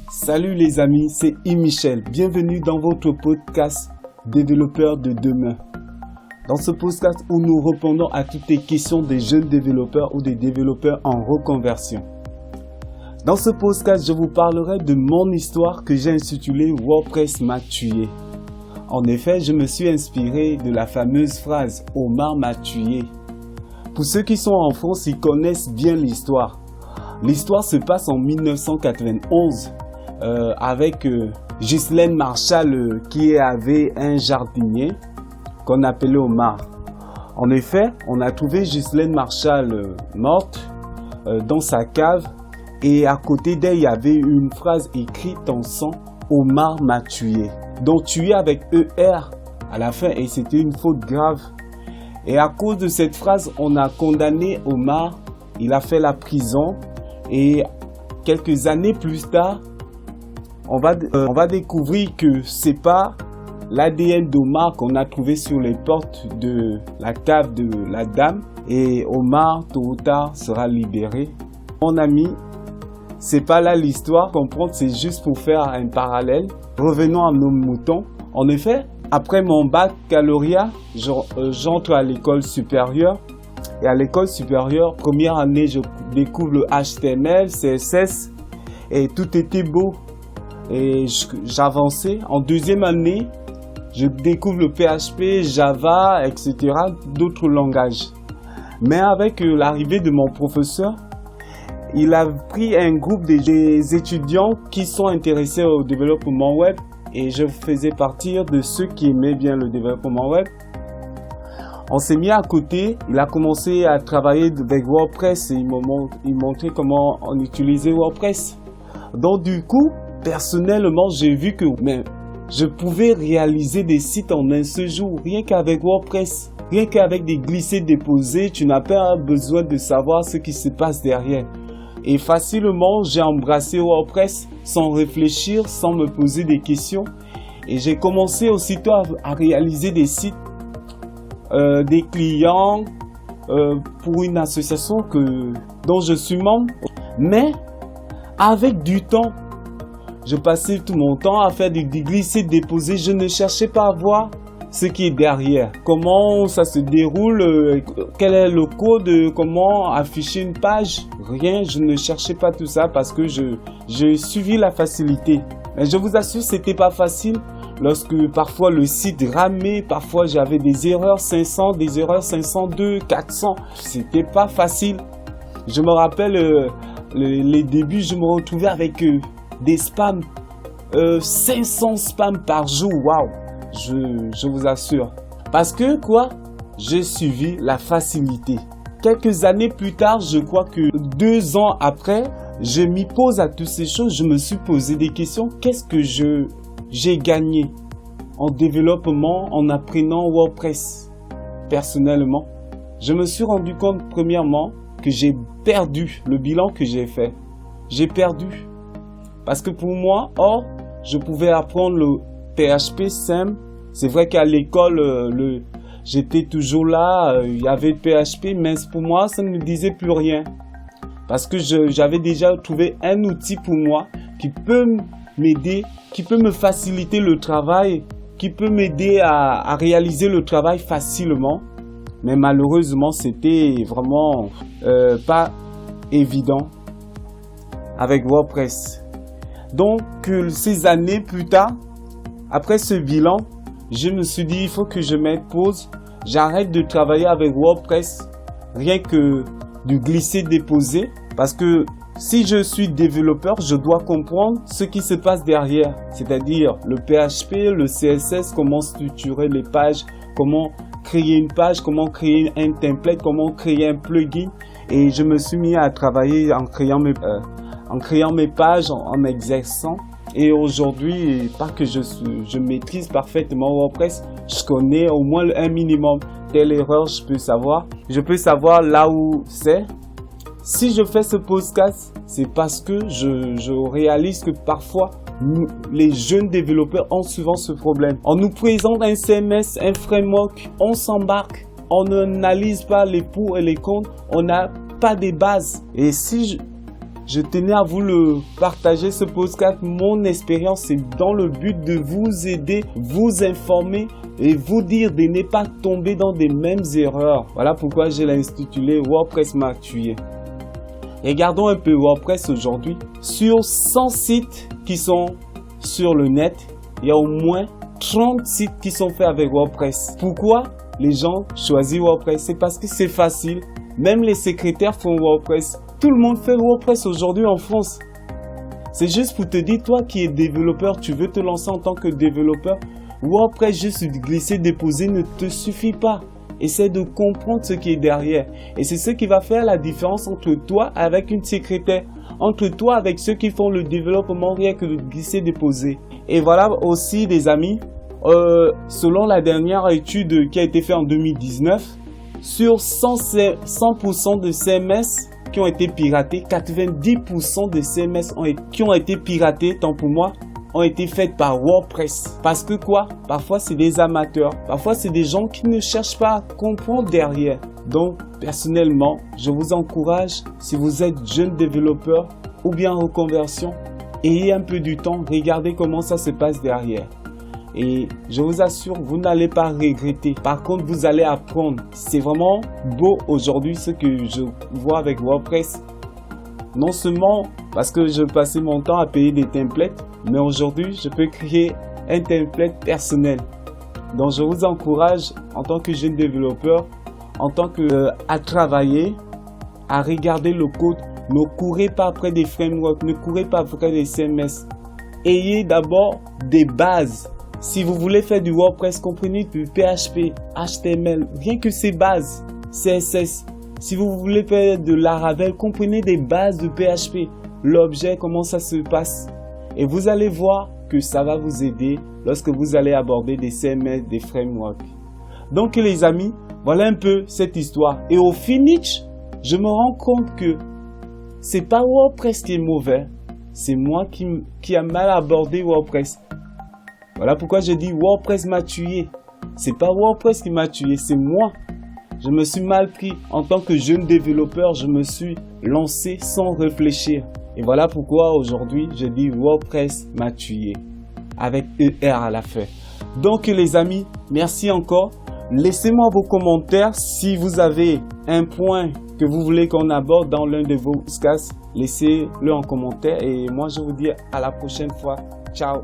Salut les amis, c'est Yves Michel. Bienvenue dans votre podcast Développeurs de demain. Dans ce podcast où nous répondons à toutes les questions des jeunes développeurs ou des développeurs en reconversion. Dans ce podcast, je vous parlerai de mon histoire que j'ai intitulée « WordPress m'a tué ». En effet, je me suis inspiré de la fameuse phrase « Omar m'a tué ». Pour ceux qui sont en France, ils connaissent bien l'histoire. L'histoire se passe en 1991 avec Ghislaine Marchal qui avait un jardinier qu'on appelait Omar. En effet, on a trouvé Ghislaine Marchal morte dans sa cave et à côté d'elle, il y avait une phrase écrite en sang « Omar m'a tué ». Donc tué avec ER à la fin et c'était une faute grave. Et à cause de cette phrase, on a condamné Omar, il a fait la prison et quelques années plus tard, on va découvrir que c'est pas l'ADN d'Omar qu'on a trouvé sur les portes de la cave de la dame et Omar tôt ou tard sera libéré. Mon ami, c'est pas là l'histoire, comprendre, c'est juste pour faire un parallèle. Revenons à nos moutons. En effet, après mon baccalauréat, j'entre à l'école supérieure. Et à l'école supérieure, première année, je découvre le HTML, CSS et tout était beau. Et j'avançais. En deuxième année, je découvre le PHP, Java, etc., d'autres langages. Mais avec l'arrivée de mon professeur, il a pris un groupe des étudiants qui sont intéressés au développement web et je faisais partie de ceux qui aimaient bien le développement web. On s'est mis à côté, il a commencé à travailler avec WordPress et il montrait comment on utilisait WordPress. Donc du coup, personnellement, j'ai vu que je pouvais réaliser des sites en un seul jour, rien qu'avec WordPress. Rien qu'avec des glissés-déposés, tu n'as pas besoin de savoir ce qui se passe derrière. Et facilement, j'ai embrassé WordPress sans réfléchir, sans me poser des questions. Et j'ai commencé aussitôt à réaliser des sites, des clients pour une association dont je suis membre. Mais avec du temps, je passais tout mon temps à faire des glissés-déposés. Je ne cherchais pas à voir ce qui est derrière, comment ça se déroule, quel est le code, comment afficher une page, rien, je ne cherchais pas tout ça parce que j'ai suivi la facilité. Mais je vous assure, c'était pas facile lorsque parfois le site ramait, parfois j'avais des erreurs 500, des erreurs 502, 400, c'était pas facile. Je me rappelle les débuts, je me retrouvais avec des spams, 500 spams par jour, waouh! Je vous assure. Parce que quoi? J'ai suivi la facilité. Quelques années plus tard, je crois que 2 ans après, je m'y pose à toutes ces choses. Je me suis posé des questions. Qu'est-ce que j'ai gagné en développement, en apprenant WordPress? Personnellement, je me suis rendu compte premièrement que j'ai perdu le bilan que j'ai fait. J'ai perdu. Parce que pour moi, je pouvais apprendre le PHP simple. C'est vrai qu'à l'école, j'étais toujours là, il y avait le PHP, mais pour moi, ça ne me disait plus rien. Parce que j'avais déjà trouvé un outil pour moi qui peut m'aider, qui peut me faciliter le travail, qui peut m'aider à réaliser le travail facilement. Mais malheureusement, c'était vraiment pas évident avec WordPress. Donc, ces années plus tard, après ce bilan, je me suis dit, il faut que je mette pause. J'arrête de travailler avec WordPress, rien que du glisser-déposer. Parce que si je suis développeur, je dois comprendre ce qui se passe derrière. C'est-à-dire le PHP, le CSS, comment structurer les pages, comment créer une page, comment créer un template, comment créer un plugin. Et je me suis mis à travailler en créant mes pages, en exerçant. Et aujourd'hui, pas que je maîtrise parfaitement WordPress, je connais au moins un minimum. Telle erreur, je peux savoir là où c'est. Si je fais ce podcast, c'est parce que je réalise que parfois, les jeunes développeurs ont souvent ce problème. On nous présente un CMS, un framework, on s'embarque, on n'analyse pas les pour et les contre, on n'a pas des bases. Et si je tenais à vous le partager, ce podcast. Mon expérience, c'est dans le but de vous aider, vous informer et vous dire de ne pas tomber dans des mêmes erreurs. Voilà pourquoi je l'ai intitulé WordPress m'a tué. Regardons un peu WordPress aujourd'hui. Sur 100 sites qui sont sur le net, il y a au moins 30 sites qui sont faits avec WordPress. Pourquoi les gens choisissent WordPress? C'est parce que c'est facile. Même les secrétaires font WordPress. Tout le monde fait WordPress aujourd'hui en France. C'est juste pour te dire, toi qui es développeur, tu veux te lancer en tant que développeur, WordPress, juste glisser, déposer ne te suffit pas. Essaie de comprendre ce qui est derrière. Et c'est ce qui va faire la différence entre toi avec une secrétaire, entre toi avec ceux qui font le développement, rien que de glisser, déposer. Et voilà aussi, les amis, selon la dernière étude qui a été faite en 2019, sur 100% de CMS qui ont été piratés, 90% de CMS qui ont été piratés, tant pour moi, ont été faites par WordPress. Parce que quoi? Parfois, c'est des amateurs. Parfois, c'est des gens qui ne cherchent pas à comprendre derrière. Donc, personnellement, je vous encourage, si vous êtes jeune développeur ou bien en reconversion, ayez un peu du temps, regardez comment ça se passe derrière. Et je vous assure, vous n'allez pas regretter. Par contre, vous allez apprendre. C'est vraiment beau aujourd'hui ce que je vois avec WordPress. Non seulement parce que je passais mon temps à payer des templates, mais aujourd'hui, je peux créer un template personnel. Donc, je vous encourage en tant que jeune développeur, à travailler, à regarder le code. Ne courez pas après des frameworks, ne courez pas après des CMS. Ayez d'abord des bases. Si vous voulez faire du WordPress, comprenez du PHP, HTML, rien que ces bases, CSS. Si vous voulez faire de Laravel, comprenez des bases de PHP, l'objet, comment ça se passe. Et vous allez voir que ça va vous aider lorsque vous allez aborder des CMS, des frameworks. Donc les amis, voilà un peu cette histoire. Et au finish, je me rends compte que c'est pas WordPress qui est mauvais, c'est moi qui a mal abordé WordPress. Voilà pourquoi je dis WordPress m'a tué. C'est pas WordPress qui m'a tué, c'est moi. Je me suis mal pris. En tant que jeune développeur, je me suis lancé sans réfléchir. Et voilà pourquoi aujourd'hui, je dis WordPress m'a tué. Avec ER à la fin. Donc les amis, merci encore. Laissez-moi vos commentaires. Si vous avez un point que vous voulez qu'on aborde dans l'un de vos podcasts, laissez-le en commentaire. Et moi, je vous dis à la prochaine fois. Ciao.